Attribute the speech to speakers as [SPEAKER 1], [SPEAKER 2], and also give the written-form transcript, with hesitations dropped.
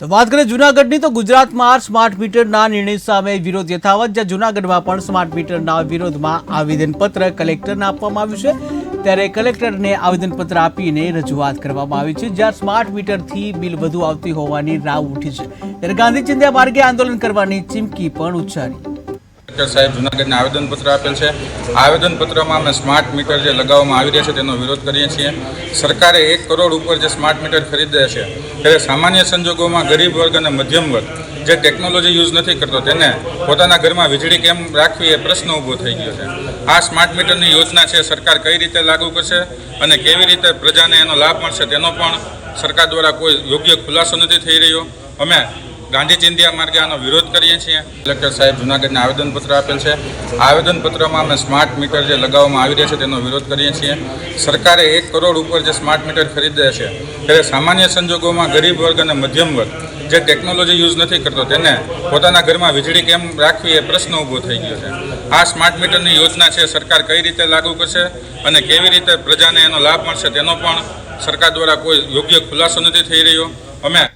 [SPEAKER 1] તો વાત કરીએ જૂનાગઢની તો ગુજરાતમાં સ્માર્ટ મીટરના નિર્ણય સામે વિરોધ યથાવત, જ્યાં જૂનાગઢમાં પણ સ્માર્ટ મીટરના વિરોધમાં આવેદનપત્ર કલેક્ટરને આપવામાં આવ્યું છે। ત્યારે કલેક્ટરને આવેદનપત્ર આપીને રજૂઆત કરવામાં આવી છે, જ્યાં સ્માર્ટ મીટરથી બિલ વધુ આવતી હોવાની રાવ ઉઠી છે। ત્યારે ગાંધી ચિંધ્યા માર્ગે આંદોલન કરવાની ચીમકી પણ ઉચ્ચારી।
[SPEAKER 2] કલેક્ટર સાહેબ જૂનાગઢને આવેદનપત્ર આપેલ છે। આવેદનપત્રમાં અમે સ્માર્ટ મીટર જે લગાવવામાં આવી રહ્યા છે તેનો વિરોધ કરીએ છીએ। સરકારે 1 કરોડ ઉપર જે સ્માર્ટ મીટર ખરીદ્યા છે, ત્યારે સામાન્ય સંજોગોમાં ગરીબ વર્ગ અને મધ્યમ વર્ગ જે ટેકનોલોજી યુઝ નથી કરતો તેને પોતાના ઘરમાં વીજળી કેમ રાખવી એ પ્રશ્ન ઊભો થઈ ગયો છે। આ સ્માર્ટ મીટરની યોજના છે સરકાર કઈ રીતે લાગુ કરશે અને કેવી રીતે પ્રજાને એનો લાભ મળશે તેનો પણ સરકાર દ્વારા કોઈ યોગ્ય ખુલાસો નથી થઈ રહ્યો। અમે ગાંધી ચિંધ્યા માર્ગે આનો વિરોધ કરીએ છીએ। કલેક્ટર સાહેબ જૂનાગઢને આવેદનપત્ર આપેલ છે। આવેદનપત્રમાં અમે સ્માર્ટ મીટર જે લગાવવામાં આવી રહ્યા છે તેનો વિરોધ કરીએ છીએ। સરકારે 1 કરોડ ઉપર જે સ્માર્ટ મીટર ખરીદ્યા છે, ત્યારે સામાન્ય સંજોગોમાં ગરીબ વર્ગ અને મધ્યમ વર્ગ જે ટેકનોલોજી યુઝ નથી કરતો તેને પોતાના ઘરમાં વીજળી કેમ રાખવી એ પ્રશ્ન ઊભો થઈ ગયો છે। આ સ્માર્ટ મીટરની યોજના છે સરકાર કઈ રીતે લાગુ કરશે અને કેવી રીતે પ્રજાને એનો લાભ મળશે તેનો પણ સરકાર દ્વારા કોઈ યોગ્ય ખુલાસો નથી થઈ રહ્યો। અમે